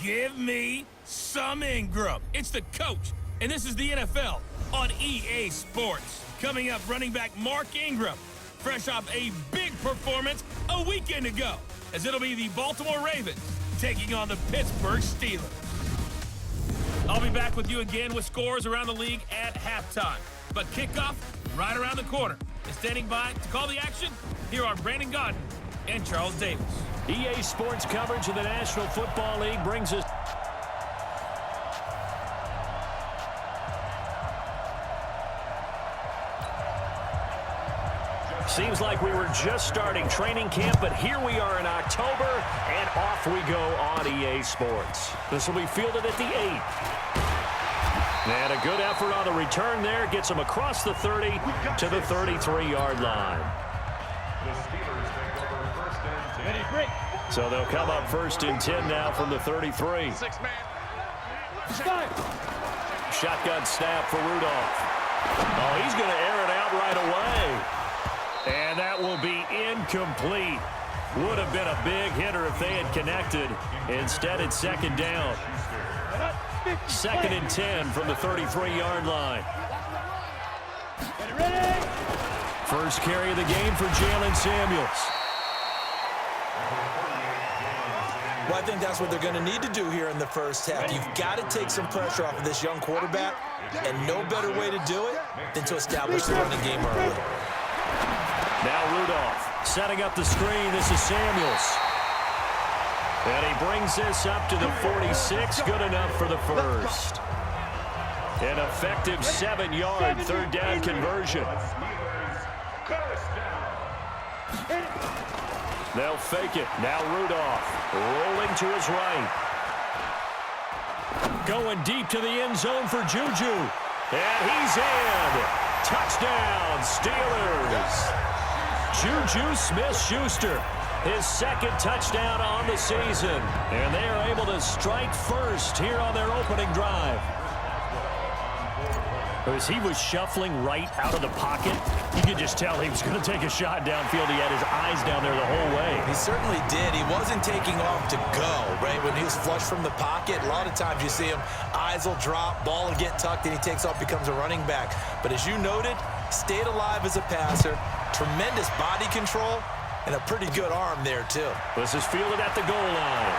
Give me some Ingram. It's the coach, and this is the NFL on EA Sports. Coming up, running back Mark Ingram, fresh off a big performance a weekend ago, as it'll be the Baltimore Ravens taking on the Pittsburgh Steelers. I'll be back with you again with scores around the league at halftime. But kickoff right around the corner. And standing by to call the action, here are Brandon Gaudin and Charles Davis. EA Sports coverage of the National Football League brings us... Seems like we were just starting training camp, but here we are in October, and off we go on EA Sports. This will be fielded at the 8. And a good effort on the return there. Gets him across the 30 to the 33-yard line. So they'll come up 1st and 10 now from the 33. Shotgun snap for Rudolph. Oh, he's going to air it out right away. And that will be incomplete. Would have been a big hitter if they had connected. Instead, it's 2nd down. 2nd and 10 from the 33-yard line. First carry of the game for Jalen Samuels. Well, I think that's what they're going to need to do here in the first half. You've got to take some pressure off of this young quarterback, and no better way to do it than to establish the running game early. Now Rudolph setting up the screen. This is Samuels. And he brings this up to the 46. Good enough for the first. An effective 7-yard 3rd down conversion. They'll fake it. Now Rudolph rolling to his right. Going deep to the end zone for Juju. And he's in. Touchdown, Steelers. Juju Smith-Schuster, his 2nd touchdown on the season. And they are able to strike first here on their opening drive. As he was shuffling right out of the pocket, you could just tell he was going to take a shot downfield. He had his eyes down there the whole way. He certainly did. He wasn't taking off to go, right? When he was flush from the pocket, a lot of times you see him, eyes will drop, ball will get tucked, and he takes off, becomes a running back. But as you noted, stayed alive as a passer, tremendous body control, and a pretty good arm there, too. This is fielded at the goal line.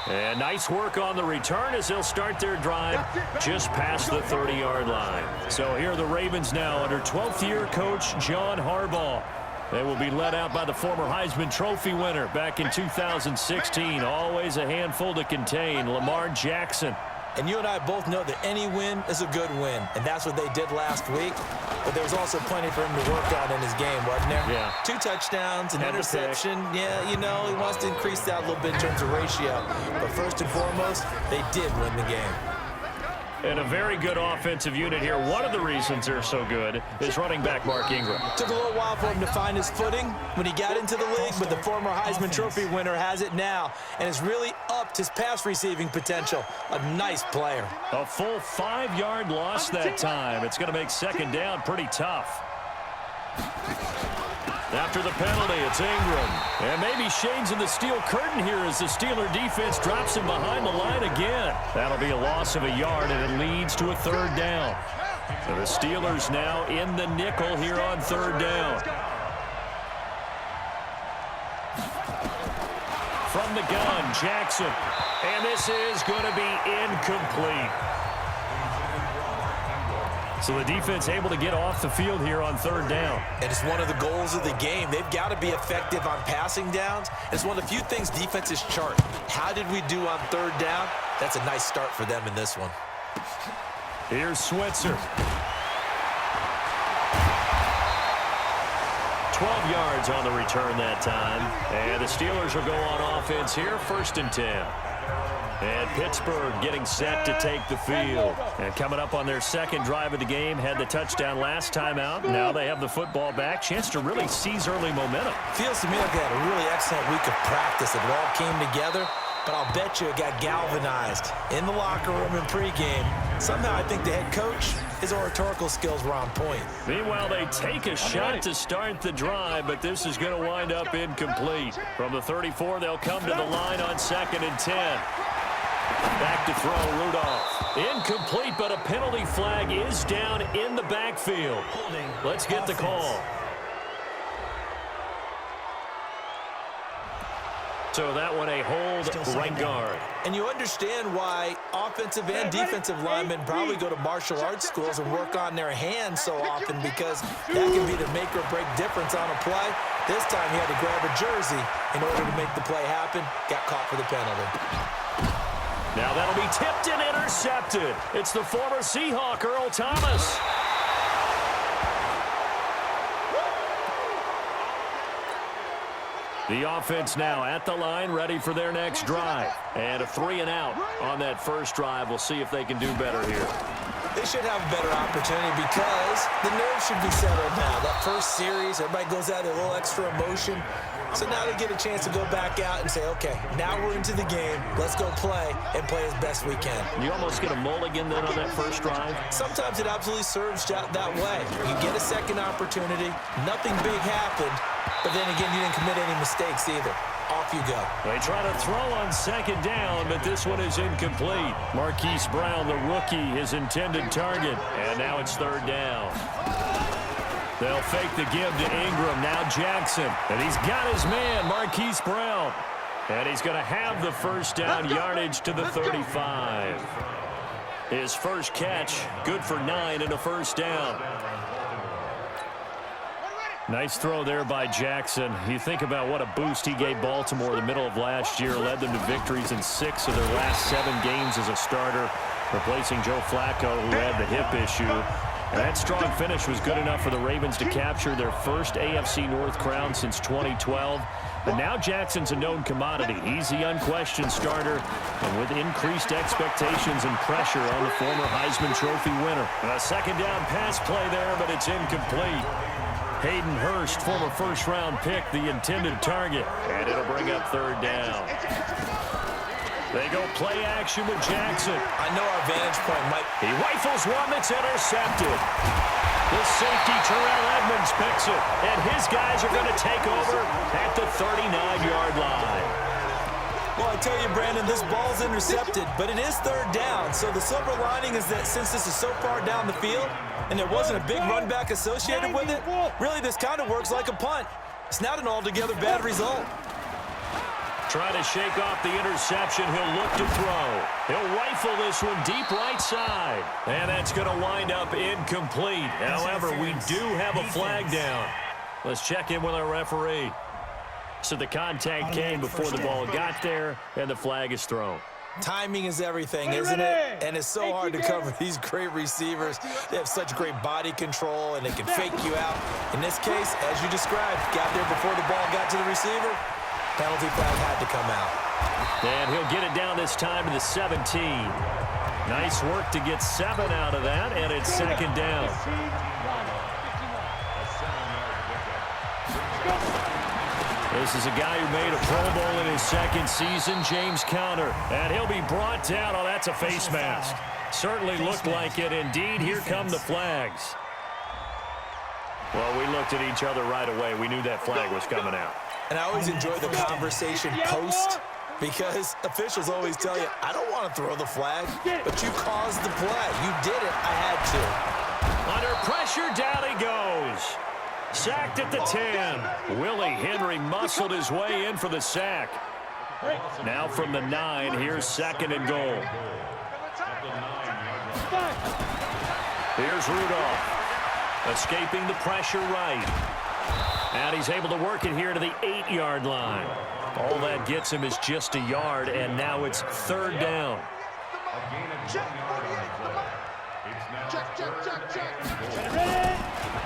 And nice work on the return as they'll start their drive just past the 30-yard line. So here are the Ravens now under 12th-year coach John Harbaugh. They will be led out by the former Heisman Trophy winner back in 2016. Always a handful to contain, Lamar Jackson. And you and I both know that any win is a good win, and that's what they did last week. But there was also plenty for him to work on in his game, wasn't there? Yeah. 2 touchdowns, an interception. Yeah, you know, he wants to increase that a little bit in terms of ratio. But first and foremost, they did win the game. And a very good offensive unit here. One of the reasons they're so good is running back Mark Ingram. Took a little while for him to find his footing when he got into the league, but the former Heisman Trophy winner has it now and has really upped his pass receiving potential. A nice player. A full 5-yard loss that time. It's going to make 2nd down pretty tough. After the penalty, it's Ingram. And maybe shades in the steel curtain here as the Steeler defense drops him behind the line again. That'll be a loss of a yard, and it leads to a 3rd down. So the Steelers now in the nickel here on 3rd down. From the gun, Jackson. And this is going to be incomplete. So the defense able to get off the field here on 3rd down. And it's one of the goals of the game. They've got to be effective on passing downs. It's one of the few things defenses chart. How did we do on 3rd down? That's a nice start for them in this one. Here's Switzer. 12 yards on the return that time. And the Steelers will go on offense here, 1st and 10. And Pittsburgh getting set to take the field. And coming up on their 2nd drive of the game, had the touchdown last time out. Now they have the football back. Chance to really seize early momentum. Feels to me like they had a really excellent week of practice. It all came together. but I'll bet you it got galvanized in the locker room in pregame. Somehow I think the head coach, his oratorical skills were on point. Meanwhile, they take a shot to start the drive, but this is going to wind up incomplete. From the 34, they'll come to the line on 2nd and 10. Back to throw, Rudolph. Incomplete, but a penalty flag is down in the backfield. Let's get the call. So that one a hold, right guard. And you understand why offensive and defensive linemen probably go to martial arts schools and work on their hands so often, because that can be the make or break difference on a play. This time he had to grab a jersey in order to make the play happen. Got caught for the penalty. Now that'll be tipped and intercepted. It's the former Seahawk, Earl Thomas. The offense now at the line, ready for their next drive. And a 3-and-out on that first drive. We'll see if they can do better here. They should have a better opportunity because the nerves should be settled now. That first series, everybody goes out with a little extra emotion. So now they get a chance to go back out and say, okay, now we're into the game. Let's go play and play as best we can. You almost get a mulligan then on that first drive? Sometimes it absolutely serves that way. You get a second opportunity. Nothing big happened. But then again, you didn't commit any mistakes either. Off you go. They try to throw on 2nd down, but this one is incomplete. Marquise Brown, the rookie, his intended target. And now it's 3rd down. They'll fake the give to Ingram. Now Jackson. And he's got his man, Marquise Brown. And he's going to have the first down yardage to the 35. His first catch, good for 9 and a first down. Nice throw there by Jackson. You think about what a boost he gave Baltimore in the middle of last year, led them to victories in 6 of their last 7 games as a starter, replacing Joe Flacco, who had the hip issue. And that strong finish was good enough for the Ravens to capture their first AFC North crown since 2012. But now Jackson's a known commodity. He's the unquestioned starter, and with increased expectations and pressure on the former Heisman Trophy winner. A 2nd down pass play there, but it's incomplete. Hayden Hurst, former first-round pick, the intended target. And it'll bring up 3rd down. They go play action with Jackson. I know our vantage point might... He rifles one that's intercepted. The safety, Terrell Edmonds, picks it. And his guys are going to take over at the 39-yard line. Well, I tell you, Brandon, this ball's intercepted, but it is 3rd down. So the silver lining is that since this is so far down the field and there wasn't a big run back associated with it, really this kind of works like a punt. It's not an altogether bad result. Trying to shake off the interception. He'll look to throw. He'll rifle this one deep right side. And that's going to wind up incomplete. However, we do have a flag down. Let's check in with our referee. So the contact came before the ball got there, and the flag is thrown. Timing is everything, isn't it? And it's so hard to cover these great receivers. They have such great body control, and they can fake you out. In this case, as you described, got there before the ball got to the receiver. Penalty flag had to come out. And he'll get it down this time to the 17. Nice work to get 7 out of that, and it's 2nd down. This is a guy who made a Pro Bowl in his 2nd season, James Conner. And he'll be brought down. Oh, that's a face mask. Certainly looked like it. Indeed, here come the flags. Well, we looked at each other right away. We knew that flag was coming out. And I always enjoy the conversation post, because officials always tell you, I don't want to throw the flag, but you caused the play. You did it. I had to. Under pressure, down he goes. Sacked at the 10. Willie Henry muscled his way in for the sack. Now from the 9, here's 2nd and goal. Here's Rudolph. Escaping the pressure right. And he's able to work it here to the 8-yard line. All that gets him is just a yard, and now it's 3rd down.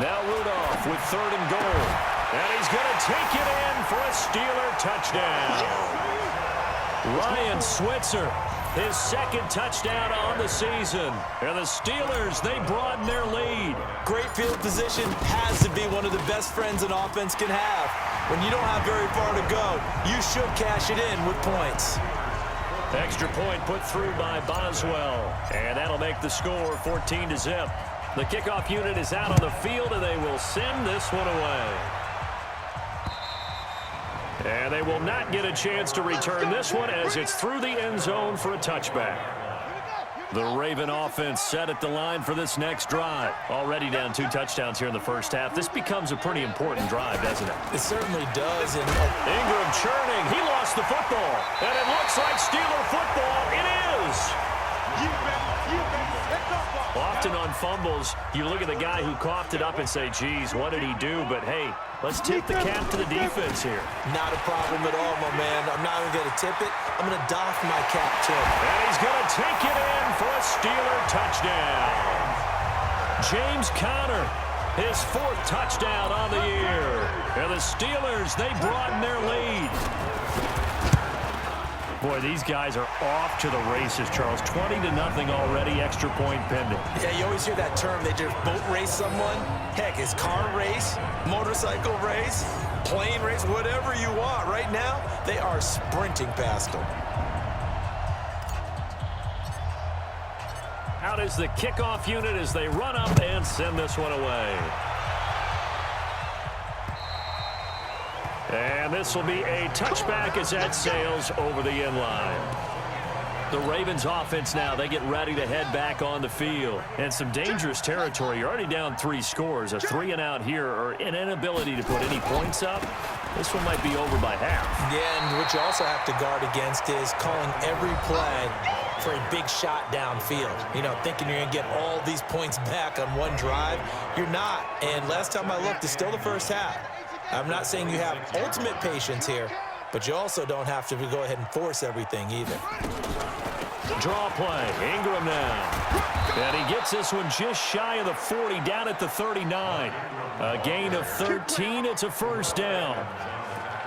Now Rudolph with 3rd and goal. And he's going to take it in for a Steeler touchdown. Ryan Switzer, his 2nd touchdown on the season. And the Steelers, they broaden their lead. Great field position has to be one of the best friends an offense can have. When you don't have very far to go, you should cash it in with points. Extra point put through by Boswell. And that'll make the score 14-0. The kickoff unit is out on the field, and they will send this one away. And they will not get a chance to return this one as it's through the end zone for a touchback. The Raven offense set at the line for this next drive. Already down 2 touchdowns here in the first half. This becomes a pretty important drive, doesn't it? It certainly does. And Ingram churning. He lost the football. And it looks like Steeler football. It is. Often on fumbles, you look at the guy who coughed it up and say, geez, what did he do? But, hey, let's tip the cap to the defense here. Not a problem at all, my man. I'm not even going to tip it. I'm going to doff my cap to him. And he's going to take it in for a Steeler touchdown. James Conner, his 4th touchdown on the year. And the Steelers, they broaden their lead. Boy, these guys are off to the races, Charles. 20-0 already, extra point pending. Yeah, you always hear that term. They just boat race someone. Heck, it's car race, motorcycle race, plane race, whatever you want. Right now, they are sprinting past them. Out is the kickoff unit as they run up and send this one away. And this will be a touchback as that sails over the end line. The Ravens offense now, they get ready to head back on the field. And some dangerous territory. You're already down 3 scores. A 3-and-out here or an inability to put any points up. This one might be over by half. Yeah, and what you also have to guard against is calling every play for a big shot downfield. You know, thinking you're going to get all these points back on one drive. You're not. And last time I looked, it's still the first half. I'm not saying you have ultimate patience here, but you also don't have to go ahead and force everything either. Draw play. Ingram now. And he gets this one just shy of the 40, down at the 39. A gain of 13. It's a first down.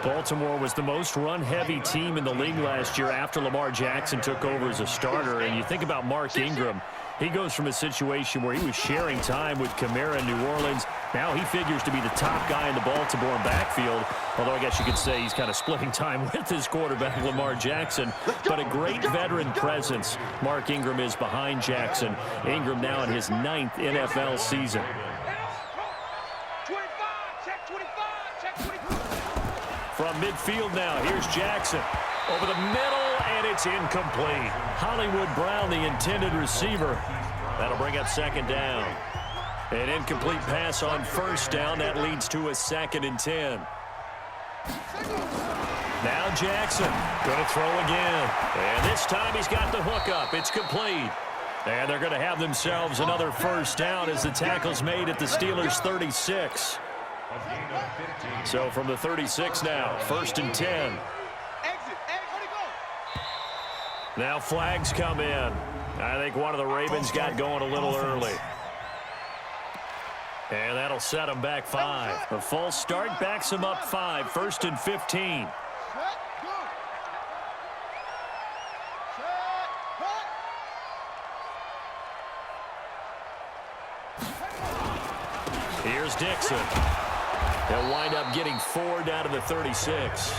Baltimore was the most run-heavy team in the league last year after Lamar Jackson took over as a starter. And you think about Mark Ingram. He goes from a situation where he was sharing time with Kamara in New Orleans. Now he figures to be the top guy in the Baltimore backfield. Although I guess you could say he's kind of splitting time with his quarterback, Lamar Jackson. But a great veteran presence. Mark Ingram is behind Jackson. Ingram now in his 9th NFL season. From midfield now, here's Jackson. Over the middle, and it's incomplete. Hollywood Brown, the intended receiver. That'll bring up second down. An incomplete pass on first down. That leads to a 2nd and 10. Now Jackson going to throw again. And this time he's got the hook up. It's complete. And they're going to have themselves another first down as the tackle's made at the Steelers' 36. So from the 36 now, 1st and 10. Now flags come in. I think one of the Ravens got going a little early. And that'll set them back 5. A false start backs them up 5. 1st and 15. Here's Dixon. He'll wind up getting 4 down to the 36.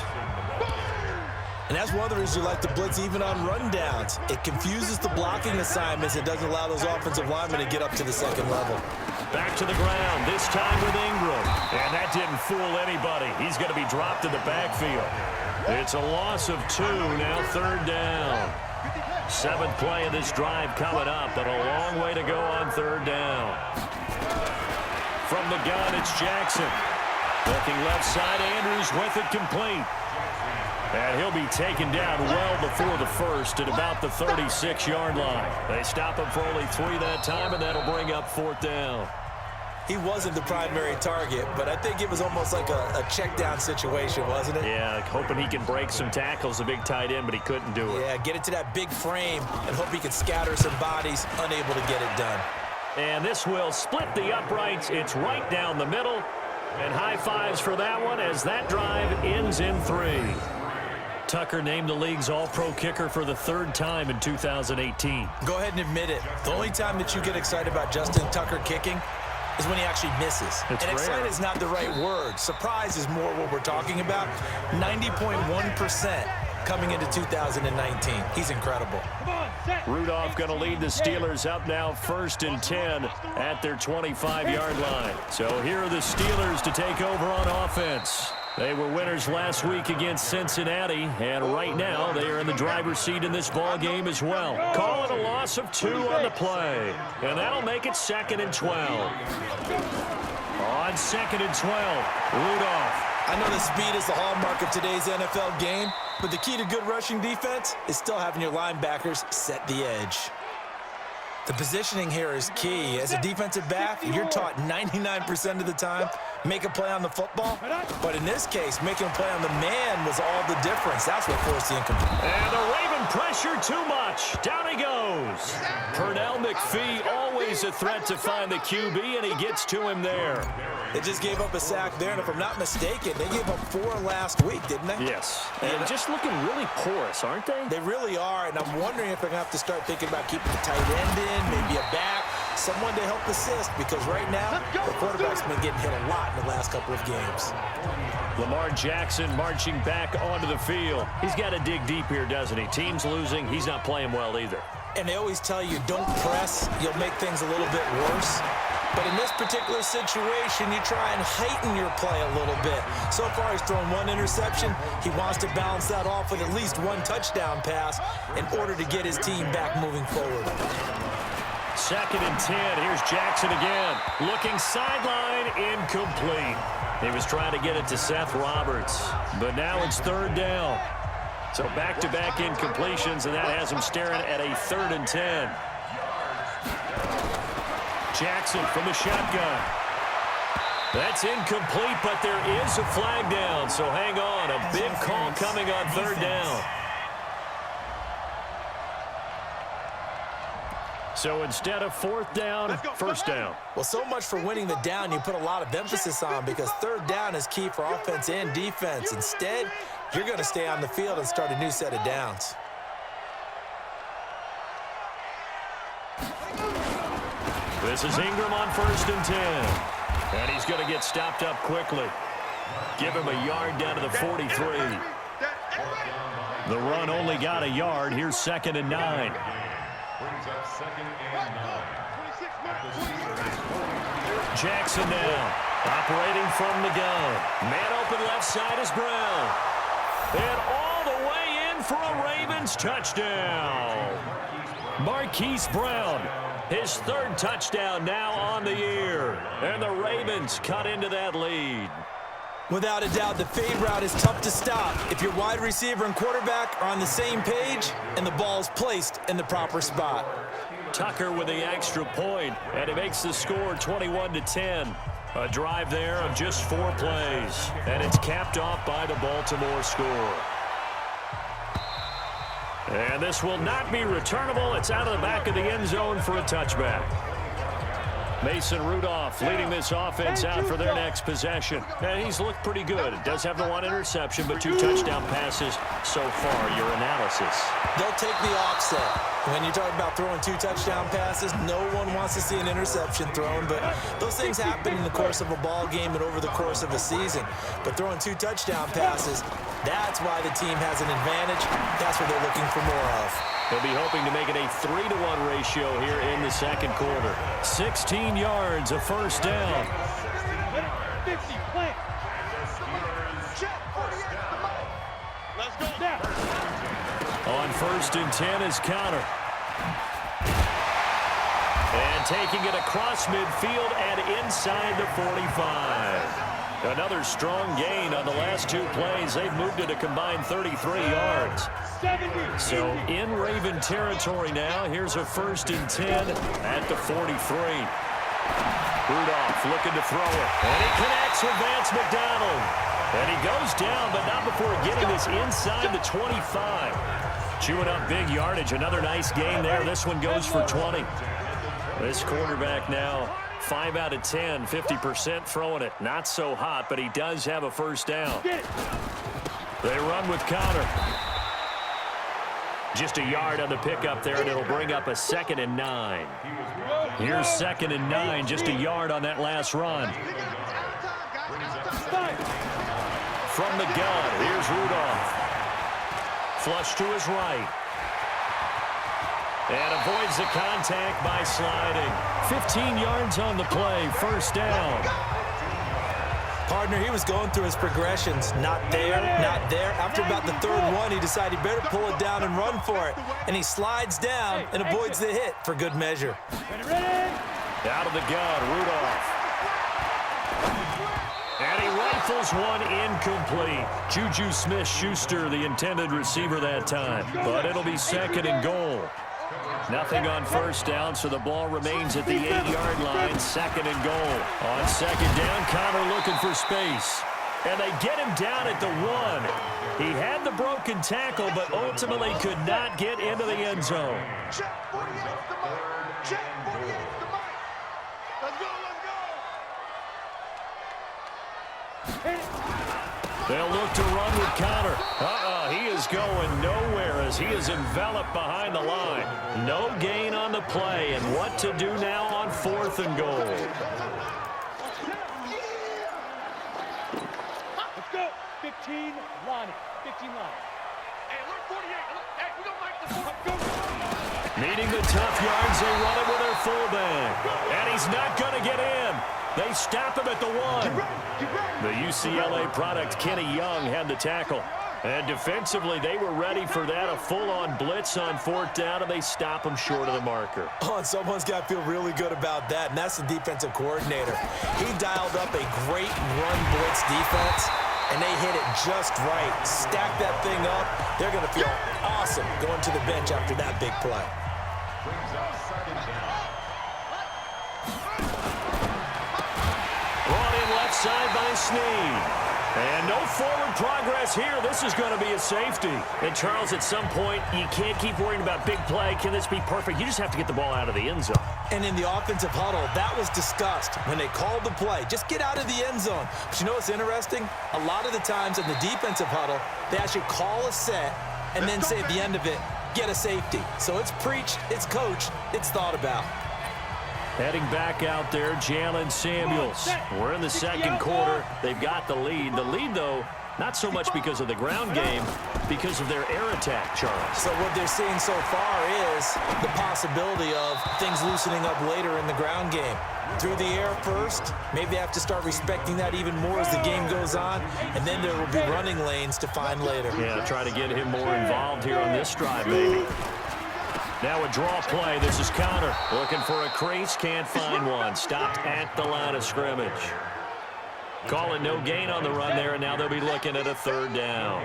And that's one of the reasons you like to blitz even on rundowns. It confuses the blocking assignments. It doesn't allow those offensive linemen to get up to the second level. Back to the ground, this time with Ingram. And that didn't fool anybody. He's going to be dropped in the backfield. It's a loss of 2, now 3rd down. 7th play of this drive coming up, but a long way to go on 3rd down. From the gun, it's Jackson. Looking left side, Andrews with it complete. And he'll be taken down well before the first at about the 36-yard line. They stop him for only 3 that time, and that'll bring up 4th down. He wasn't the primary target, but I think it was almost like a check-down situation, wasn't it? Yeah, hoping he can break some tackles, a big tight end, but he couldn't do it. Yeah, get it to that big frame and hope he can scatter some bodies, unable to get it done. And this will split the uprights. It's right down the middle. And high fives for that one as that drive ends in 3. Tucker named the league's all-pro kicker for the 3rd time in 2018. Go ahead and admit it. The only time that you get excited about Justin Tucker kicking is when he actually misses. It's and rare. excited is not the right word. Surprise is more what we're talking about. 90.1% coming into 2019. He's incredible. Rudolph going to lead the Steelers up now 1st and 10 at their 25-yard line. So here are the Steelers to take over on offense. They were winners last week against Cincinnati, and right now they are in the driver's seat in this ball game as well. Call it a loss of 2 on the play, and that'll make it 2nd and 12. On 2nd and 12, Rudolph. I know the speed is the hallmark of today's NFL game, but the key to good rushing defense is still having your linebackers set the edge. The positioning here is key. As a defensive back, you're taught 99% of the time, make a play on the football. But in this case, making a play on the man was all the difference. That's what forced the incomplete. And the Raven pressure too much. Down he goes. Pernell McPhee, always a threat to find the QB, and he gets to him there. They just gave up a sack there, and if I'm not mistaken, they gave up 4 last week, didn't they? Yes. And just looking really porous, aren't they? They really are, and I'm wondering if they're going to have to start thinking about keeping the tight end in, maybe a back, someone to help assist, because right now, the quarterback's been getting hit a lot in the last couple of games. Lamar Jackson marching back onto the field. He's got to dig deep here, doesn't he? Team's losing. He's not playing well either. And they always tell you, don't press. You'll make things a little bit worse. But in this particular situation, you try and heighten your play a little bit. So far, he's thrown 1 interception. He wants to balance that off with at least 1 touchdown pass in order to get his team back moving forward. 2nd and 10. Here's Jackson again. Looking sideline, incomplete. He was trying to get it to Seth Roberts. But now it's 3rd down. So back-to-back incompletions, and that has him staring at a 3rd and 10. Jackson from the shotgun. That's incomplete, but there is a flag down. So hang on. A big call coming on 3rd down. So instead of 4th down, 1st down. Well, so much for winning the down you put a lot of emphasis on, because 3rd down is key for offense and defense. Instead, you're going to stay on the field and start a new set of downs. This is Ingram on 1st and 10. And he's going to get stopped up quickly. Give him a yard down to the 43. The run only got a yard. Here's 2nd and 9. Jackson now, operating from the gun. Man open left side is Brown. And all the way in for a Ravens touchdown. Marquise Brown, his 3rd touchdown now on the year. And the Ravens cut into that lead. Without a doubt, the fade route is tough to stop if your wide receiver and quarterback are on the same page and the ball is placed in the proper spot. Tucker with the extra point, and it makes the score 21-10. A drive there of just 4 plays, and it's capped off by the Baltimore score. And this will not be returnable. It's out of the back of the end zone for a touchback. Mason Rudolph leading this offense out for their next possession. And he's looked pretty good. It does have the 1 interception, but 2 touchdown passes so far. Your analysis. They'll take the offset. When you talk about throwing 2 touchdown passes, no one wants to see an interception thrown, but those things happen in the course of a ball game and over the course of a season. But throwing 2 touchdown passes, that's why the team has an advantage. That's what they're looking for more of. They'll be hoping to make it a 3-to-1 ratio here in the 2nd quarter. 16 yards, a 1st down. 50, plant. Check. Let's go down. On 1st and 10 is Counter. And taking it across midfield and inside the 45. Another strong gain on the last 2 plays. They've moved it a combined 33 yards. So in Raven territory now. Here's a 1st and 10 at the 43. Rudolph looking to throw it. And he connects with Vance McDonald. And he goes down, but not before getting this inside the 25. Chewing up big yardage. Another nice gain there. This one goes for 20. This quarterback now 5 out of 10, 50% throwing it. Not so hot, but he does have a 1st down. They run with Counter. Just a yard on the pickup there, and it'll bring up a 2nd and 9. Here's 2nd and 9, just a yard on that last run. From the gun, here's Rudolph. flush to his right. And avoids the contact by sliding. 15 yards on the play, first down. Partner, he was going through his progressions. Not there, not there. After about the third one, he decided he better pull it down and run for it. And he slides down and avoids the hit for good measure. Out of the gun, Rudolph. And he rifles one incomplete. Juju Smith-Schuster, the intended receiver that time. But it'll be second and goal. Nothing on first down, so the ball remains at the 8-yard line, second and goal. On second down, Connor looking for space. And they get him down at the 1. He had the broken tackle, but ultimately could not get into the end zone. Check 48's the mic. Check 48's the mic. Let's go, let's go. They'll look to run with Connor. He is going nowhere as he is enveloped behind the line. No gain on the play, and what to do now on fourth and goal. Let's go. 15 line. 15 line. Hey, look, 48. Hey, we don't like the go. Needing the tough yards, they run it with their fullback. And he's not going to get in. They stop him at the 1. The UCLA product, Kenny Young, had the tackle. And defensively, they were ready for that, a full-on blitz on fourth down, and they stop him short of the marker. Oh, and someone's got to feel really good about that, and that's the defensive coordinator. He dialed up a great run blitz defense, and they hit it just right. Stack that thing up. They're going to feel awesome going to the bench after that big play. Brought in left side by Snead. And no forward progress here. This is going to be a safety. And, Charles, at some point, you can't keep worrying about big play. Can this be perfect? You just have to get the ball out of the end zone. And in the offensive huddle, that was discussed when they called the play. Just get out of the end zone. But you know what's interesting? A lot of the times in the defensive huddle, they actually call a set and then say at the end of it, get a safety. So it's preached, it's coached, it's thought about. Heading back out there, Jalen Samuels. We're in the second quarter. They've got the lead. The lead, though, not so much because of the ground game, because of their air attack, Charles. So what they're seeing so far is the possibility of things loosening up later in the ground game. Through the air first, maybe they have to start respecting that even more as the game goes on, and then there will be running lanes to find later. Yeah, try to get him more involved here on this drive, maybe. Now a draw play. This is Connor looking for a crease. Can't find one. Stopped at the line of scrimmage. Calling no gain on the run there, and now they'll be looking at a third down.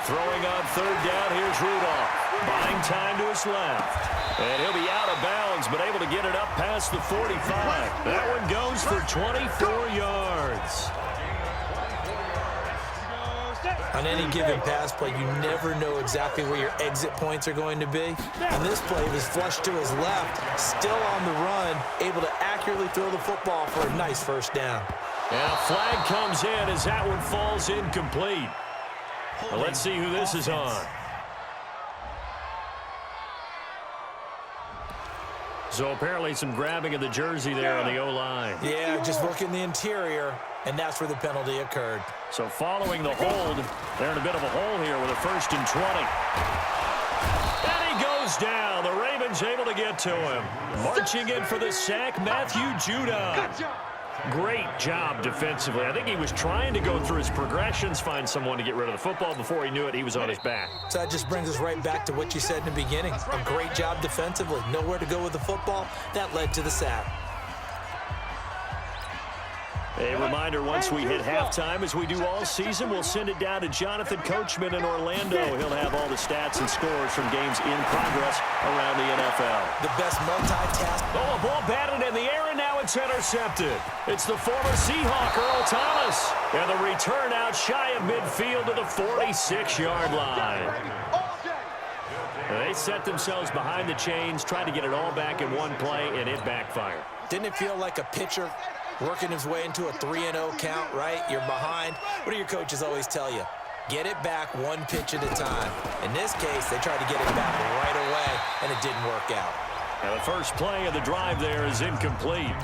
Throwing on third down, here's Rudolph. Buying time to his left. And he'll be out of bounds, but able to get it up past the 45. That one goes for 24 yards. On any given pass play, you never know exactly where your exit points are going to be. On this play, he was flushed to his left, still on the run, able to accurately throw the football for a nice first down. And a flag comes in as that one falls incomplete. Well, let's see who this is on. So apparently some grabbing of the jersey there on the O-line. Yeah, just working the interior, and that's where the penalty occurred. So following the hold, they're in a bit of a hole here with a 1st and 20. And he goes down. The Ravens able to get to him. Marching in for the sack, Matthew Judon. Great job defensively. I think he was trying to go through his progressions, find someone to get rid of the football. Before he knew it, he was on his back. So that just brings us right back to what you said in the beginning. A great job defensively. Nowhere to go with the football. That led to the sack. A reminder, once we hit halftime, as we do all season, we'll send it down to Jonathan Coachman in Orlando. He'll have all the stats and scores from games in progress around the NFL. The best multitask. Oh, a ball batted in the air, and now it's intercepted. It's the former Seahawk, Earl Thomas. And the return out shy of midfield to the 46-yard line. They set themselves behind the chains, tried to get it all back in one play, and it backfired. Didn't it feel like a pitcher working his way into a 3-0 count, right? You're behind. What do your coaches always tell you? Get it back one pitch at a time. In this case, they tried to get it back right away, and it didn't work out. And the first play of the drive there is incomplete.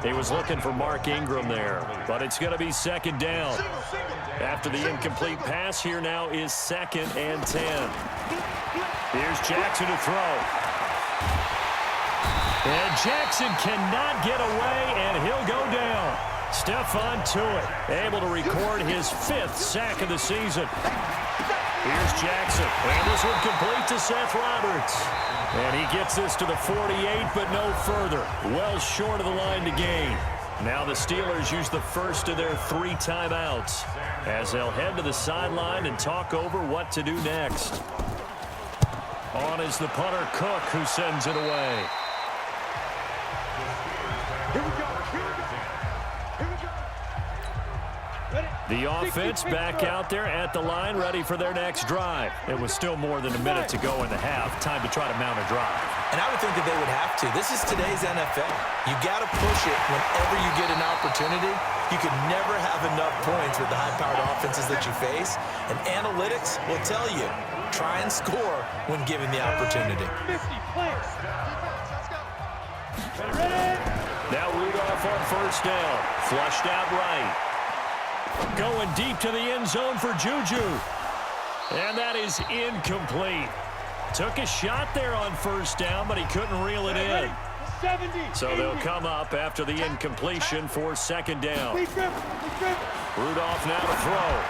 He was looking for Mark Ingram there, but it's going to be second down. After the incomplete pass, here now is 2nd and 10. Here's Jackson to throw. And Jackson cannot get away, and he'll go down. Stephon Tuitt able to record his 5th sack of the season. Here's Jackson, and this one complete to Seth Roberts. And he gets this to the 48, but no further. Well short of the line to gain. Now the Steelers use the first of their 3 timeouts as they'll head to the sideline and talk over what to do next. On is the punter Cook, who sends it away. Here we go. Here we go. Here we go. Ready? The offense back out there at the line, ready for their next drive. It was still more than a minute to go in the half. Time to try to mount a drive. And I would think that they would have to. This is today's NFL. You got to push it whenever you get an opportunity. You can never have enough points with the high-powered offenses that you face. And analytics will tell you, try and score when given the opportunity. 50 players. Ready? Now Rudolph on first down. Flushed out right. Going deep to the end zone for Juju. And that is incomplete. Took a shot there on first down, but he couldn't reel it in. 70. So they'll come up after the incompletion for second down. Rudolph now to throw.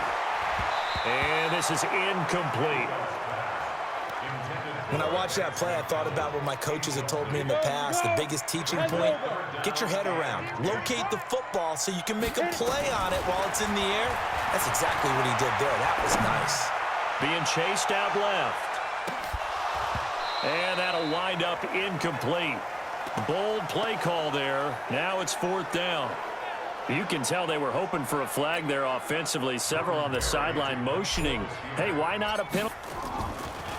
And this is incomplete. When I watched that play, I thought about what my coaches had told me in the past. The biggest teaching point, get your head around. Locate the football so you can make a play on it while it's in the air. That's exactly what he did there. That was nice. Being chased out left. And that'll wind up incomplete. Bold play call there. Now it's 4th down. You can tell they were hoping for a flag there offensively. Several on the sideline motioning. Hey, why not a penalty?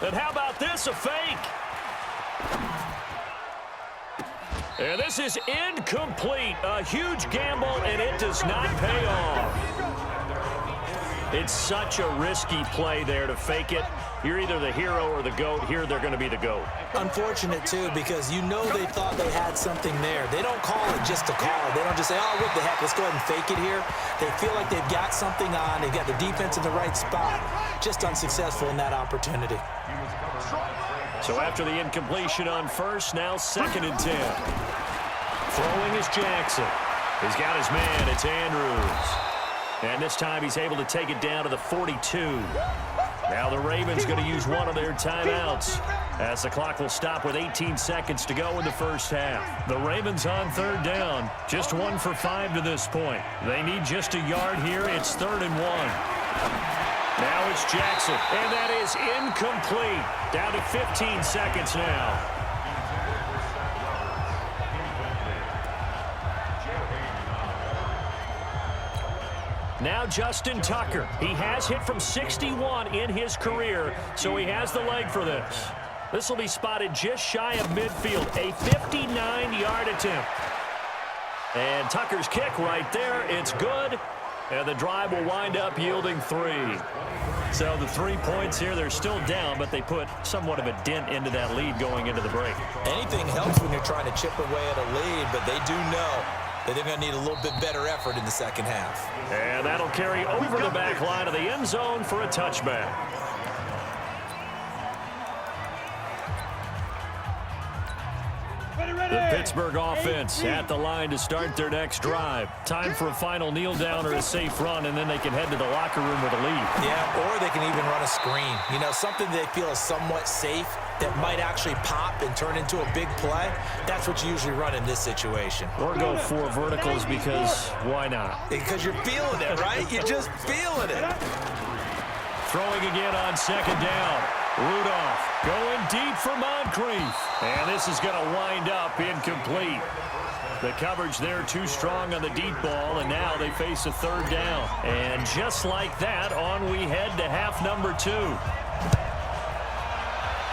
And how about this, a fake? And this is incomplete. A huge gamble, and it does not pay off. It's such a risky play there to fake it. You're either the hero or the GOAT. Here, they're going to be the GOAT. Unfortunate, too, because you know they thought they had something there. They don't call it just to call it. They don't just say, oh, what the heck, let's go ahead and fake it here. They feel like they've got something on. They've got the defense in the right spot. Just unsuccessful in that opportunity. So after the incompletion on first, now 2nd and 10. Throwing is Jackson. He's got his man. It's Andrews. And this time he's able to take it down to the 42. Now the Ravens going to use one of their timeouts as the clock will stop with 18 seconds to go in the first half. The Ravens on 3rd down. Just 1 for 5 to this point. They need just a yard here. It's 3rd and 1. Now it's Jackson, and that is incomplete. Down to 15 seconds now. Now Justin Tucker. He has hit from 61 in his career, so he has the leg for this. This will be spotted just shy of midfield. A 59-yard attempt. And Tucker's kick right there. It's good. And the drive will wind up yielding 3. So the 3 points here, they're still down, but they put somewhat of a dent into that lead going into the break. Anything helps when you're trying to chip away at a lead, but they do know that they're going to need a little bit better effort in the second half. And that'll carry over the back line of the end zone for a touchback. The Pittsburgh offense at the line to start their next drive. Time for a final kneel down or a safe run, and then they can head to the locker room with a lead. Yeah, or they can even run a screen. You know, something they feel is somewhat safe that might actually pop and turn into a big play. That's what you usually run in this situation. Or go 4 verticals because why not? Because you're feeling it, right? You're just feeling it. Throwing again on 2nd down. Rudolph going deep for Moncrief. And this is going to wind up incomplete. The coverage there too strong on the deep ball, and now they face a 3rd down. And just like that, on we head to half number 2.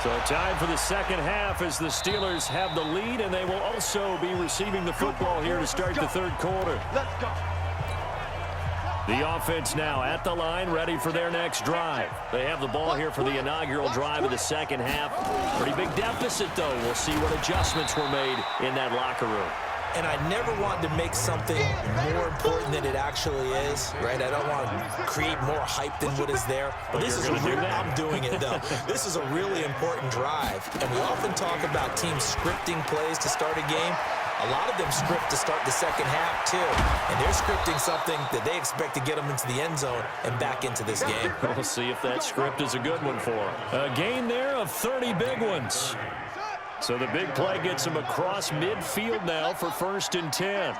So time for the second half as the Steelers have the lead, and they will also be receiving the football here to start the 3rd quarter. Let's go. The offense now at the line, ready for their next drive. They have the ball here for the inaugural drive of the second half. Pretty big deficit, though. We'll see what adjustments were made in that locker room. And I never want to make something more important than it actually is, right? I don't want to create more hype than what is there. But this is I'm doing it, though. This is a really important drive. And we often talk about teams scripting plays to start a game. A lot of them script to start the second half, too. And they're scripting something that they expect to get them into the end zone and back into this game. We'll see if that script is a good one for them. A gain there of 30 big ones. So the big play gets him across midfield now for 1st and 10.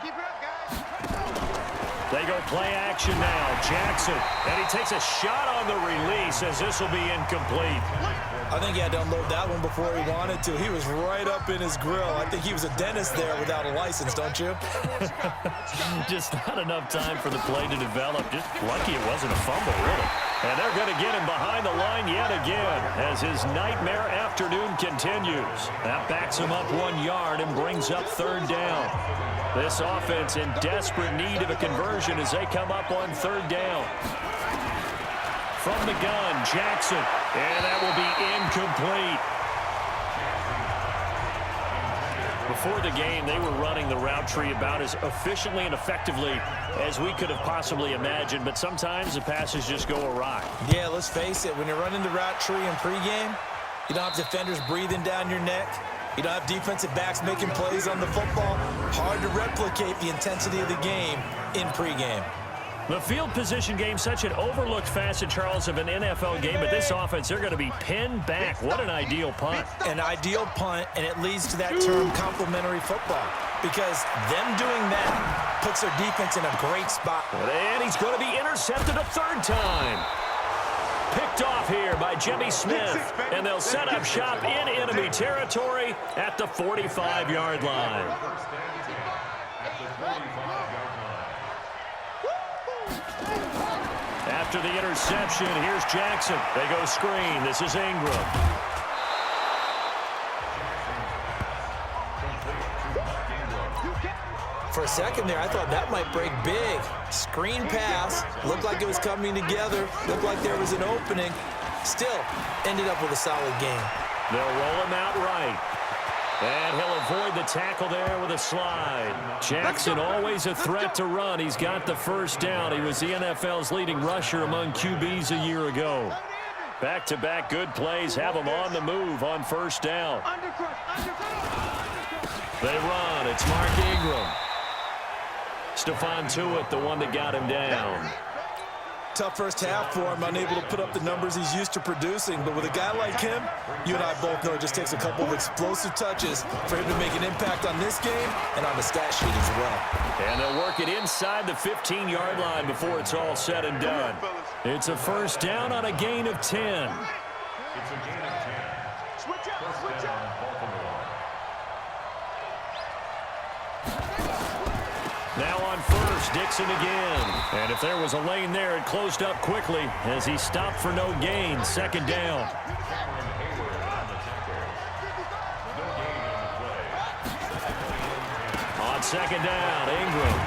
They go play action now. Jackson, and he takes a shot on the release as this will be incomplete. I think he had to unload that one before he wanted to. He was right up in his grill. I think he was a dentist there without a license, don't you? Just not enough time for the play to develop. Just lucky it wasn't a fumble, really. And they're going to get him behind the line yet again as his nightmare afternoon continues. That backs him up 1 yard and brings up 3rd down. This offense in desperate need of a conversion as they come up on 3rd down. From the gun, Jackson, and that will be incomplete. Before the game, they were running the route tree about as efficiently and effectively as we could have possibly imagined, but sometimes the passes just go awry. Yeah, let's face it, when you're running the route tree in pregame, you don't have defenders breathing down your neck. You don't have defensive backs making plays on the football. Hard to replicate the intensity of the game in pregame. The field position game, such an overlooked facet, Charles, of an NFL game, but this offense, they're going to be pinned back. What an ideal punt. An ideal punt, and it leads to that term complementary football, because them doing that puts their defense in a great spot. And he's going to be intercepted a 3rd time. Picked off here by Jimmy Smith, and they'll set up shop in enemy territory at the 45-yard line. After the interception, here's Jackson. They go screen. This is Ingram. For a second there, I thought that might break big. Screen pass. Looked like it was coming together. Looked like there was an opening. Still, ended up with a solid game. They'll roll him out right. And he'll avoid the tackle there with a slide. Jackson always a threat to run. He's got the 1st down. He was the NFL's leading rusher among QBs a year ago. Back-to-back good plays have him on the move on 1st down. They run. It's Mark Ingram. Stephon Tuitt, the one that got him down. Tough first half for him, unable to put up the numbers he's used to producing. But with a guy like him, you and I both know it just takes a couple of explosive touches for him to make an impact on this game and on the stat sheet as well. And they'll work it inside the 15-yard line before it's all said and done. It's a 1st down on a gain of 10. It's a gain of 10. Switch out, switch out. Now on 1st, Dixon again. And if there was a lane there, it closed up quickly as he stopped for no gain. 2nd down. On 2nd down, Ingram.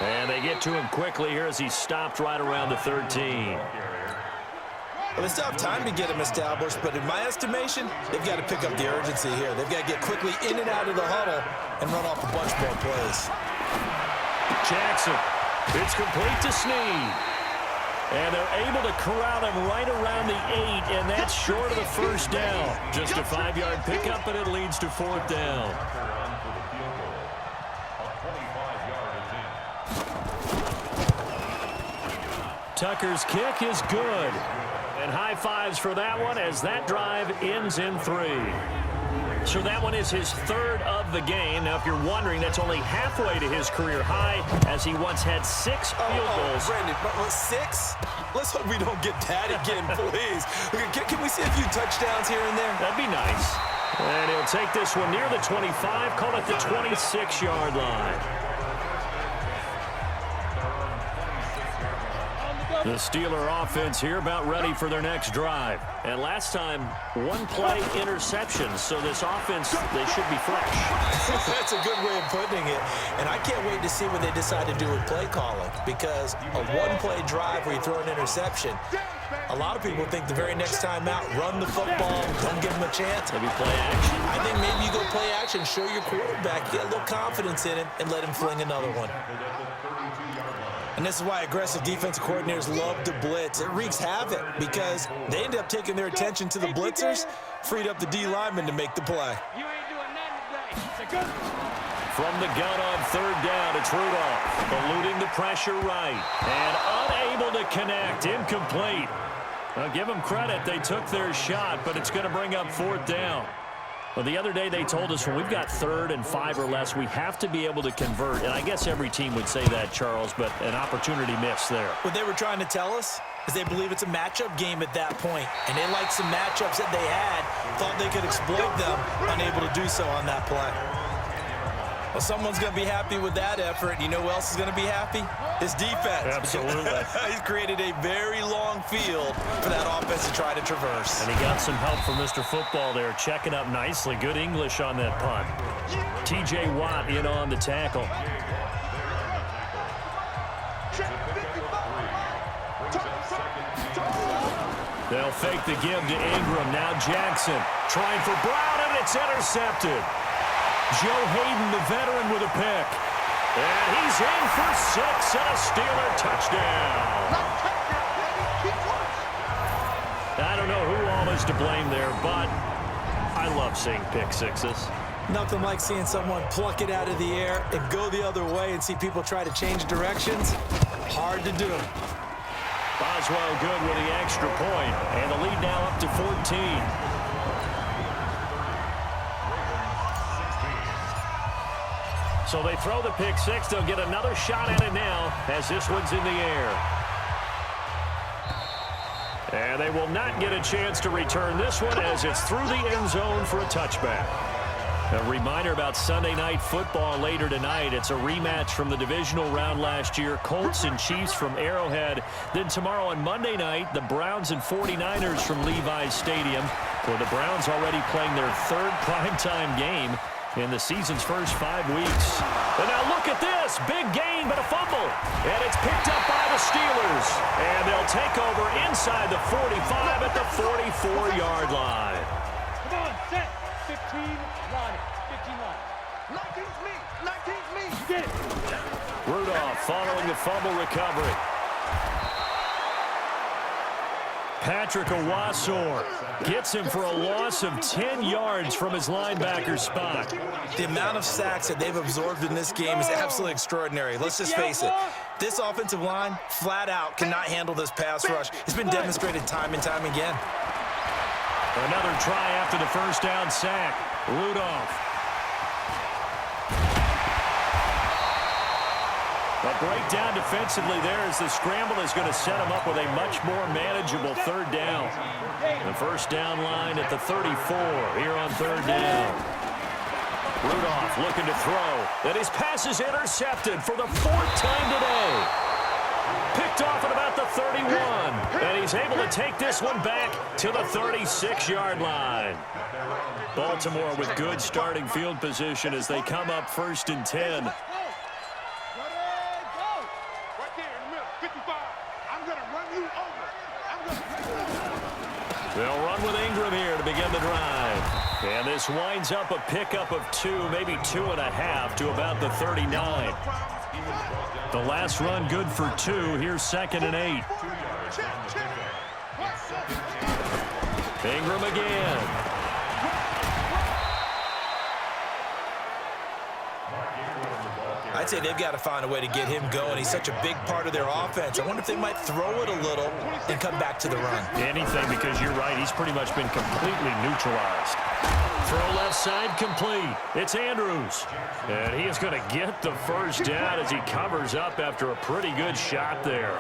And they get to him quickly here as he stopped right around the 13. Well, they still have time to get him established, but in my estimation, they've got to pick up the urgency here. They've got to get quickly in and out of the huddle and run off a bunch more plays. Jackson, it's complete to Snead. And they're able to corral him right around the 8, and that's short of the 1st down. Just a 5-yard pickup, and it leads to 4th down. Tucker's kick is good. And high fives for that one as that drive ends in 3. So that one is his 3rd of the game. Now, if you're wondering, that's only halfway to his career high as he once had 6 field goals. Brandon, 6? Let's hope we don't get that again, please. Can we see a few touchdowns here and there? That'd be nice. And he'll take this one near the 25, call it the 26-yard line. On the go. The Steeler offense here about ready for their next drive. And last time, one-play interception. So this offense, they should be fresh. That's a good way of putting it. And I can't wait to see what they decide to do with play calling. Because a one-play drive where you throw an interception, a lot of people think the very next time out, run the football, don't give them a chance. Maybe play action. I think maybe you go play action, show your quarterback, get a little confidence in it, and let him fling another one. And this is why aggressive defensive coordinators love to blitz. It wreaks havoc because they end up taking their attention to the blitzers, freed up the D lineman to make the play. You ain't doing nothing today. It's a good. From the gun on third down, it's Rudolph, eluding the pressure right, and unable to connect, incomplete. Now, give them credit, they took their shot, but it's going to bring up fourth down. Well, the other day they told us when we've got 3rd and 5 or less, we have to be able to convert. And I guess every team would say that, Charles, but an opportunity missed there. What they were trying to tell us is they believe it's a matchup game at that point. And they liked some matchups that they had, thought they could exploit them, unable to do so on that play. Well, someone's going to be happy with that effort. You know who else is going to be happy? His defense. Absolutely. He's created a very long field for that offense to try to traverse. And he got some help from Mr. Football there, checking up nicely. Good English on that punt. T.J. Watt in on the tackle. They'll fake the give to Ingram. Now Jackson trying for Brown, and it's intercepted. Joe Hayden, the veteran, with a pick. And he's in for 6 and a Steeler touchdown. I don't know who all is to blame there, but I love seeing pick sixes. Nothing like seeing someone pluck it out of the air and go the other way and see people try to change directions. Hard to do. Boswell good with the extra point, and the lead now up to 14. So they throw the pick six. They'll get another shot at it now as this one's in the air. And they will not get a chance to return this one as it's through the end zone for a touchback. A reminder about Sunday Night Football later tonight. It's a rematch from the divisional round last year. Colts and Chiefs from Arrowhead. Then tomorrow on Monday night, the Browns and 49ers from Levi's Stadium, where the Browns already playing their 3rd primetime game in the season's first 5 weeks. And now look at this. Big gain, but a fumble. And it's picked up by the Steelers. And they'll take over inside the 45 at the 44-yard line. Come on, set. 15 line. 15 line. 19's me. 19's me. Get it. Rudolph following the fumble recovery. Patrick Owasor gets him for a loss of 10 yards from his linebacker spot. The amount of sacks that they've absorbed in this game is absolutely extraordinary. Let's just face it. This offensive line, flat out, cannot handle this pass rush. It's been demonstrated time and time again. Another try after the first down sack. Rudolph. A breakdown defensively there as the scramble is going to set him up with a much more manageable 3rd down. The first down line at the 34 here on 3rd down. Rudolph looking to throw. And his pass is intercepted for the 4th time today. Picked off at about the 31. And he's able to take this one back to the 36-yard line. Baltimore with good starting field position as they come up 1st and 10. They'll run with Ingram here to begin the drive. And this winds up a pickup of 2, maybe 2.5 to about the 39. The last run good for 2. Here's 2nd and 8. Ingram again. I'd say they've got to find a way to get him going. He's such a big part of their offense. I wonder if they might throw it a little and come back to the run. Anything, because you're right. He's pretty much been completely neutralized. Throw left side complete. It's Andrews. And he is going to get the first down as he covers up after a pretty good shot there.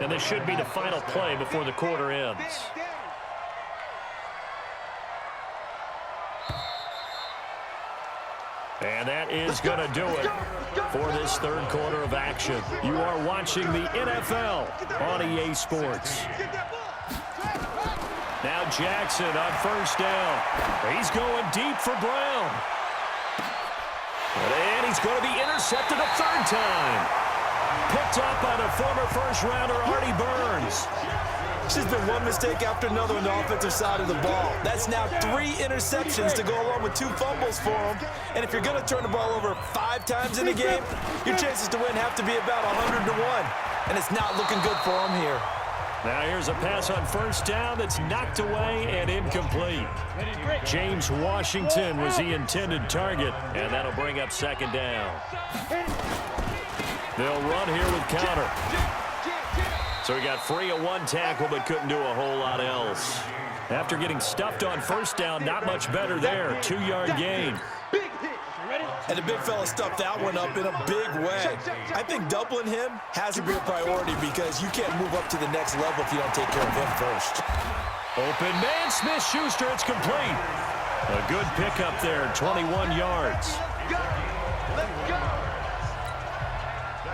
And this should be the final play before the quarter ends. And that is going to do it for this third quarter of action. You are watching the NFL on EA Sports. Now Jackson on first down. He's going deep for Brown. And he's going to be intercepted a third time. Picked up by the former first-rounder Artie Burns. It's just been one mistake after another on the offensive side of the ball. That's now 3 interceptions to go along with 2 fumbles for him. And if you're going to turn the ball over 5 times in a game, your chances to win have to be about 100 to 1. And it's not looking good for him here. Now here's a pass on first down that's knocked away and incomplete. James Washington was the intended target, and that'll bring up second down. They'll run here with counter. So he got free of 1 tackle but couldn't do a whole lot else. After getting stuffed on first down, not much better there. 2-yard gain. And the big fella stuffed that one up in a big way. I think doubling him has to be a priority because you can't move up to the next level if you don't take care of him first. Open man, Smith-Schuster, it's complete. A good pickup there, 21 yards.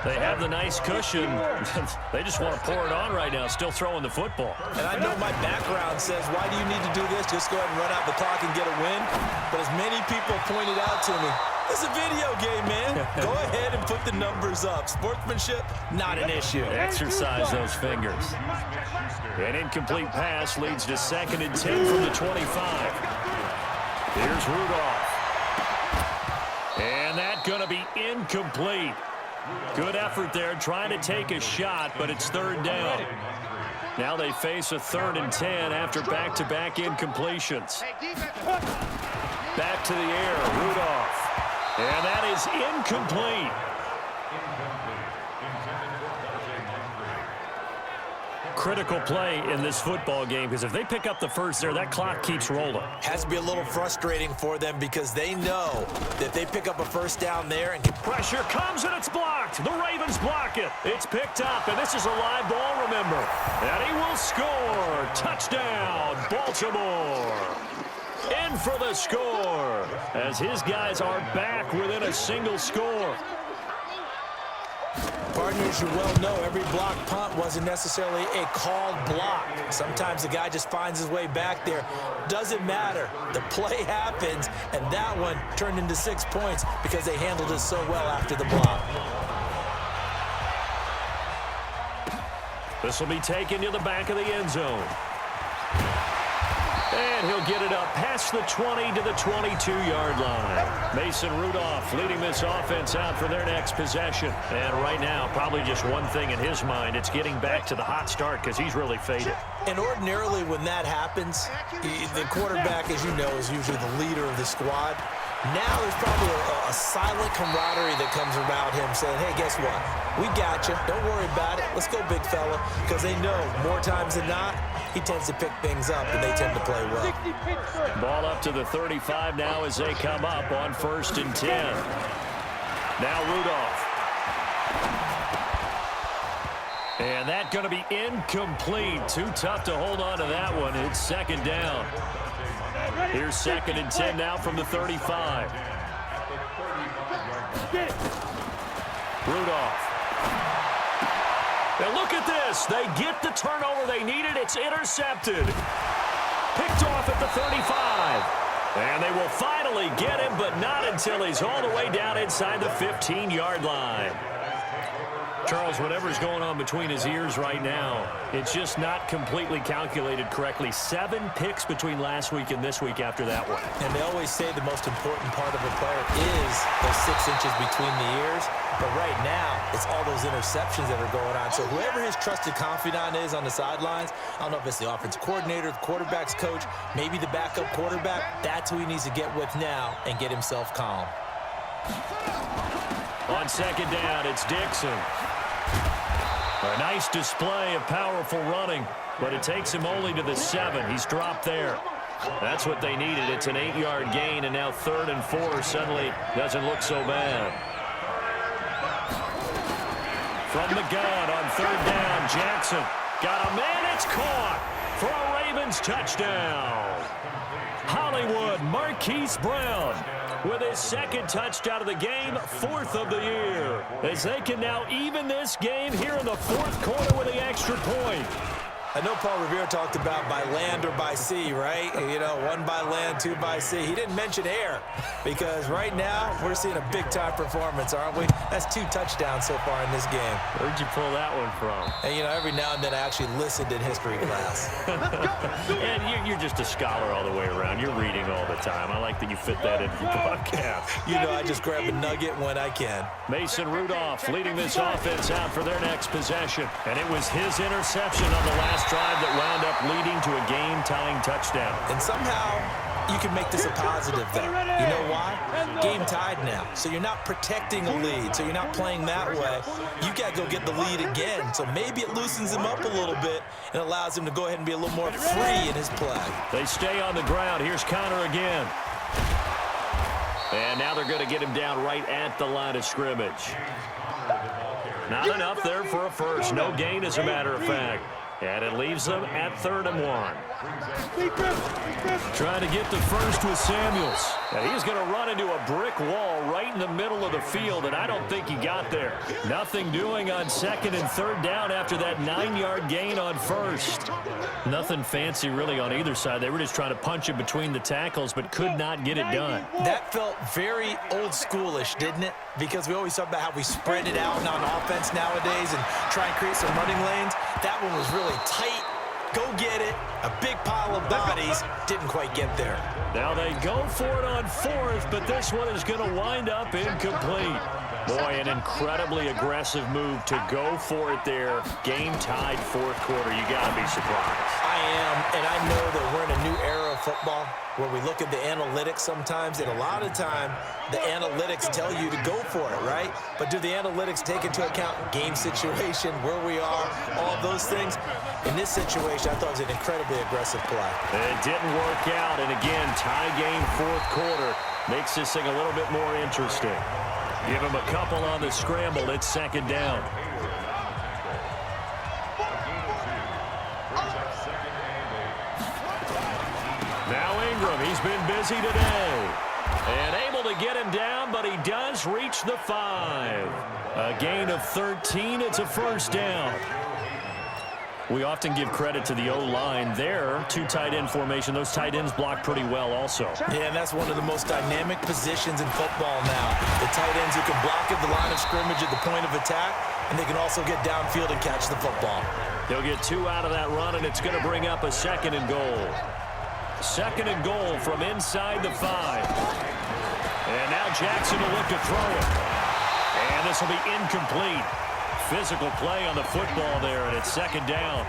They have the nice cushion. They just want to pour it on right now, still throwing the football. And I know my background says, why do you need to do this? Just go ahead and run out the clock and get a win. But as many people pointed out to me, it's a video game, man. Go ahead and put the numbers up. Sportsmanship, not an issue. Exercise those fingers. An incomplete pass leads to 2nd and 10 from the 25. Here's Rudolph. And that's going to be incomplete. Good effort there, trying to take a shot, but it's 3rd down. Now they face a 3rd and 10 after back-to-back incompletions. Back to the air, Rudolph. And that is incomplete. Critical play in this football game because if they pick up the first there, that clock keeps rolling. Has to be a little frustrating for them because they know that they pick up a first down there and pressure comes and it's blocked. The Ravens block it. It's picked up, and this is a live ball, remember. And he will score. Touchdown, Baltimore. In for the score as his guys are back within a single score. Partners, you well know every block punt wasn't necessarily a called block. Sometimes the guy just finds his way back there. Doesn't matter. The play happens, and that one turned into 6 points because they handled it so well after the block. This will be taken to the back of the end zone. And he'll get it up past the 20 to the 22-yard line. Mason Rudolph leading this offense out for their next possession. And right now, probably just one thing in his mind. It's getting back to the hot start because he's really faded. And ordinarily when that happens, the quarterback, as you know, is usually the leader of the squad. Now there's probably a silent camaraderie that comes around him saying, hey, guess what? We got you. Don't worry about it. Let's go, big fella. Because they know more times than not, he tends to pick things up, and they tend to play well. Ball up to the 35 now as they come up on 1st and 10. Now Rudolph. And that's going to be incomplete. Too tough to hold on to that one. It's 2nd down. Here's 2nd and 10 now from the 35. Rudolph. And look at this. They get the turnover they needed. It's intercepted. Picked off at the 35. And they will finally get him, but not until he's all the way down inside the 15-yard line. Charles, whatever's going on between his ears right now, it's just not completely calculated correctly. 7 picks between last week and this week after that one. And they always say the most important part of a player is those 6 inches between the ears. But right now, it's all those interceptions that are going on. So whoever his trusted confidant is on the sidelines, I don't know if it's the offensive coordinator, the quarterback's coach, maybe the backup quarterback, that's who he needs to get with now and get himself calm. On 2nd down, it's Dixon. A nice display of powerful running, but it takes him only to the 7. He's dropped there. That's what they needed. It's an 8-yard gain, and now 3rd and 4 suddenly doesn't look so bad. From the gun on 3rd down, Jackson got a man. It's caught for a Ravens touchdown. Hollywood Marquise Brown with his second touchdown of the game, 4th of the year, as they can now even this game here in the 4th quarter with the extra point. I know Paul Revere talked about by land or by sea, right? You know, 1 by land, 2 by sea. He didn't mention air because right now we're seeing a big-time performance, aren't we? That's 2 touchdowns so far in this game. Where'd you pull that one from? And, you know, every now and then I actually listened in history class. And you're just a scholar all the way around. You're reading all the time. I like that you fit that into your podcast. You know, I just grab a nugget when I can. Mason Rudolph leading this offense out for their next possession. And it was his interception on the last drive that wound up leading to a game-tying touchdown. And somehow you can make this a positive, though. You know why? Game tied now. So you're not protecting a lead. So you're not playing that way. You got to go get the lead again. So maybe it loosens him up a little bit and allows him to go ahead and be a little more free in his play. They stay on the ground. Here's Connor again. And now they're going to get him down right at the line of scrimmage. Not enough there for a first. No gain, as a matter of fact. And it leaves them at 3rd and 1. Trying to get the first with Samuels. And he's going to run into a brick wall right in the middle of the field, and I don't think he got there. Nothing doing on 2nd and 3rd down after that 9-yard gain on 1st. Nothing fancy really on either side. They were just trying to punch it between the tackles, but could not get it done. That felt very old schoolish, didn't it? Because we always talk about how we spread it out on offense nowadays and try and create some running lanes. That one was really tight. Go get it. A big pile of bodies. Didn't quite get there. Now they go for it on 4th, but this one is going to wind up incomplete. Boy, an incredibly aggressive move to go for it there. Game-tied 4th quarter. You got to be surprised. I am, and I know that we're in a new era of football where we look at the analytics sometimes, and a lot of time the analytics tell you to go for it, right? But do the analytics take into account game situation, where we are, all those things? In this situation, I thought it was an incredibly aggressive play. It didn't work out, and again, tie game 4th quarter makes this thing a little bit more interesting. Give him a couple on the scramble. It's 2nd down. Now Ingram, he's been busy today. And able to get him down, but he does reach the 5. A gain of 13. It's a 1st down. We often give credit to the O-line there. 2 tight end formation. Those tight ends block pretty well also. Yeah, and that's one of the most dynamic positions in football now. The tight ends who can block at the line of scrimmage at the point of attack, and they can also get downfield and catch the football. They'll get 2 out of that run, and it's going to bring up a 2nd and goal. 2nd and goal from inside the 5. And now Jackson will look to throw it. And this will be incomplete. Physical play on the football there, and it's 2nd down.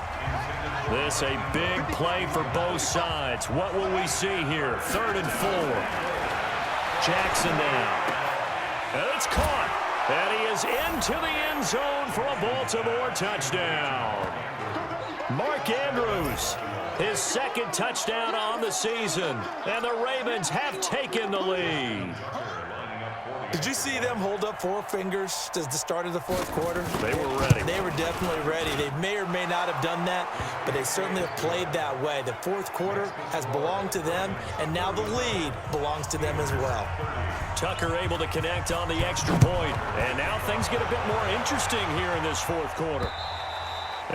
This a big play for both sides. What will we see here? 3rd and 4. Jackson down. And it's caught. And he is into the end zone for a Baltimore touchdown. Mark Andrews, his 2nd touchdown on the season. And the Ravens have taken the lead. Did you see them hold up 4 fingers to the start of the 4th quarter? They were ready. They were definitely ready. They may or may not have done that, but they certainly have played that way. The 4th quarter has belonged to them, and now the lead belongs to them as well. Tucker able to connect on the extra point. And now things get a bit more interesting here in this 4th quarter.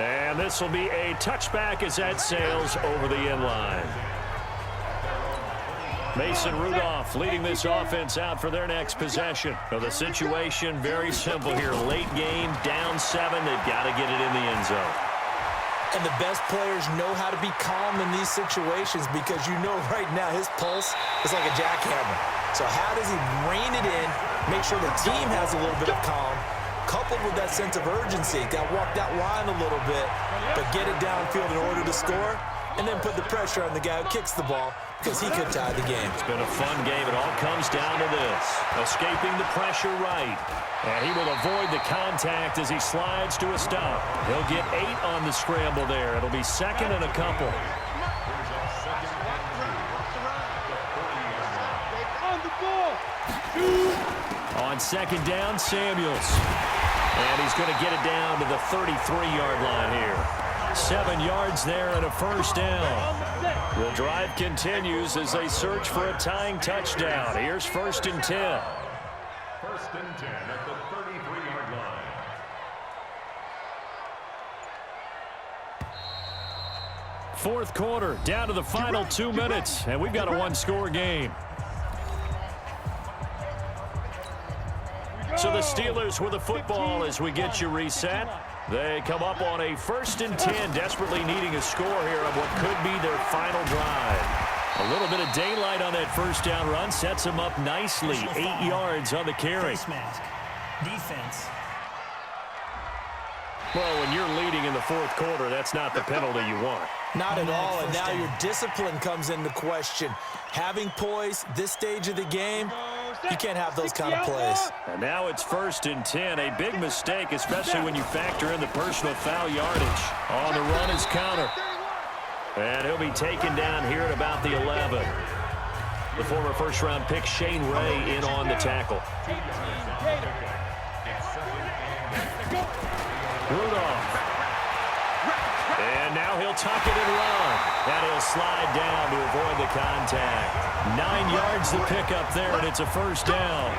And this will be a touchback as that sails over the end line. Mason Rudolph leading this offense out for their next possession. Well, the situation very simple here. Late game, down 7. They've got to get it in the end zone. And the best players know how to be calm in these situations because you know right now his pulse is like a jackhammer. So how does he rein it in, make sure the team has a little bit of calm, coupled with that sense of urgency? Got to walk that line a little bit, but get it downfield in order to score, and then put the pressure on the guy who kicks the ball because he could tie the game. It's been a fun game. It all comes down to this. Escaping the pressure right. And he will avoid the contact as he slides to a stop. He'll get 8 on the scramble there. It'll be 2nd and a couple. On 2nd down, Samuels. And he's going to get it down to the 33-yard line here. 7 yards there and a first down. The drive continues as they search for a tying touchdown. Here's 1st and 10. 1st and 10 at the 33-yard line. Fourth quarter, down to the final 2 minutes, and we've got a one-score game. So the Steelers with the football as we get you reset. They come up on a 1st and 10, desperately needing a score here on what could be their final drive. A little bit of daylight on that first down run sets them up nicely. 8 yards on the carry. Defense. Well, when you're leading in the fourth quarter, that's not the penalty you want. Not at all, and now your discipline comes into question. Having poise this stage of the game, you can't have those kind of plays. And now it's 1st and 10. A big mistake, especially when you factor in the personal foul yardage. On the run is counter. And he'll be taken down here at about the 11. The former first-round pick Shane Ray in on the tackle. Rudolph. And now he'll tuck it and run. And he'll slide down to avoid the contact. 9 yards to pick up there, and it's a first down.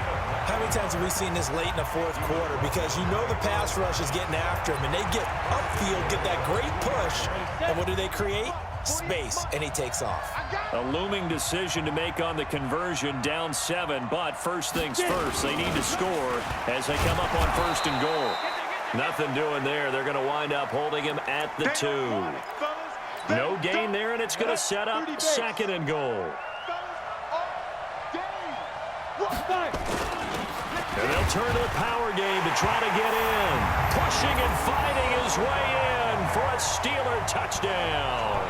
How many times have we seen this late in the fourth quarter? Because you know the pass rush is getting after him, and they get upfield, get that great push, and what do they create? Space, and he takes off. A looming decision to make on the conversion, down 7, but first things first, they need to score as they come up on 1st and goal. Nothing doing there. They're going to wind up holding him at the 2. No gain there, and it's going to set up 2nd and goal. And they'll turn to the power game to try to get in. Pushing and fighting his way in for a Steeler touchdown.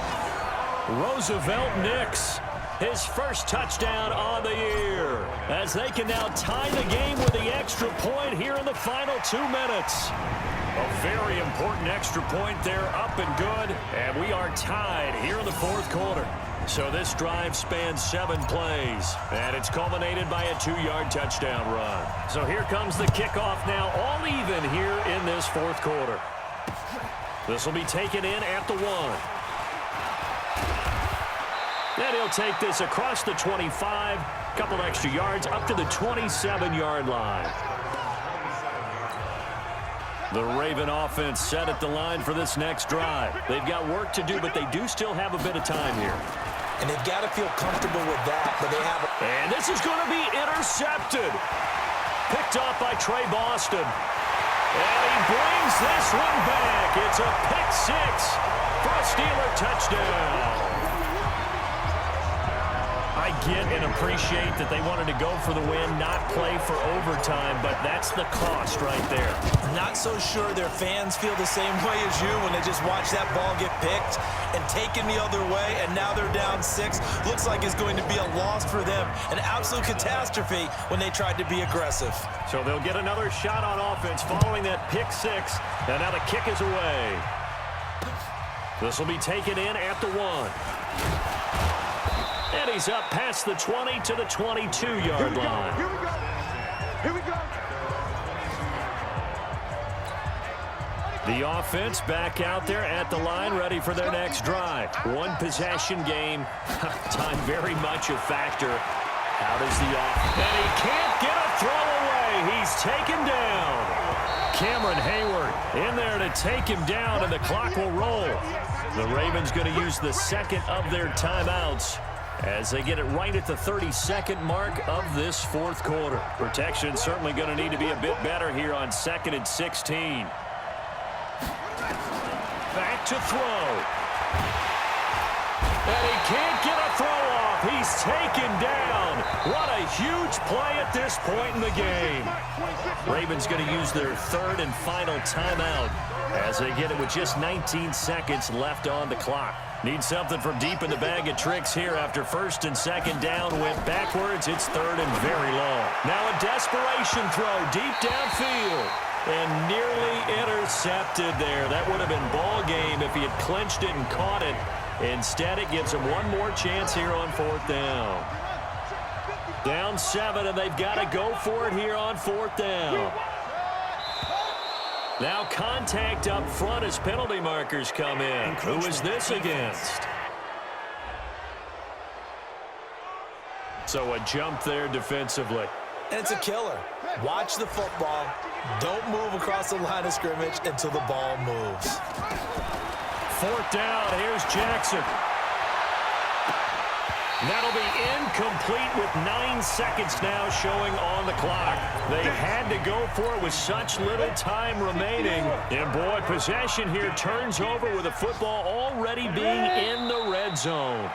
Roosevelt Nix, his first touchdown on the year, as they can now tie the game with the extra point here in the final 2 minutes. A very important extra point there, up and good, and we are tied here in the fourth quarter. So this drive spans 7 plays, and it's culminated by a 2-yard touchdown run. So here comes the kickoff now, all even here in this fourth quarter. This will be taken in at the 1. And he'll take this across the 25, couple extra yards up to the 27-yard line. The Raven offense set at the line for this next drive. They've got work to do, but they do still have a bit of time here. And they've got to feel comfortable with that, but they have. And this is going to be intercepted. Picked off by Trey Boston. And he brings this one back. It's a pick 6 for a Steeler touchdown. I get and appreciate that they wanted to go for the win, not play for overtime, but that's the cost right there. Not so sure their fans feel the same way as you when they just watch that ball get picked and taken the other way, and now they're down 6. Looks like it's going to be a loss for them, an absolute catastrophe when they tried to be aggressive. So they'll get another shot on offense following that pick 6, and now the kick is away. This will be taken in at the 1. And he's up past the 20 to the 22-yard line. Here we go. Here we go. The offense back out there at the line, ready for their next drive. One possession game. Time very much a factor. How does the offense? And he can't get a throw away. He's taken down. Cameron Hayward in there to take him down, and the clock will roll. The Ravens going to use the second of their timeouts as they get it right at the 32nd mark of this fourth quarter. Protection certainly going to need to be a bit better here on 2nd and 16. Back to throw. And he can't get a throw off. He's taken down. What a huge play at this point in the game. Ravens going to use their third and final timeout as they get it with just 19 seconds left on the clock. Need something from deep in the bag of tricks here after 1st and 2nd down. Went backwards. It's 3rd and very long. Now a desperation throw deep downfield. And nearly intercepted there. That would have been ball game if he had clinched it and caught it. Instead, it gives him one more chance here on 4th down. Down 7, and they've got to go for it here on 4th down. Now contact up front as penalty markers come in. Who is this against? So a jump there defensively. And it's a killer. Watch the football. Don't move across the line of scrimmage until the ball moves. 4th down. Here's Jackson. That'll be incomplete with 9 seconds now showing on the clock. They had to go for it with such little time remaining. And, boy, possession here turns over with the football already being in the red zone.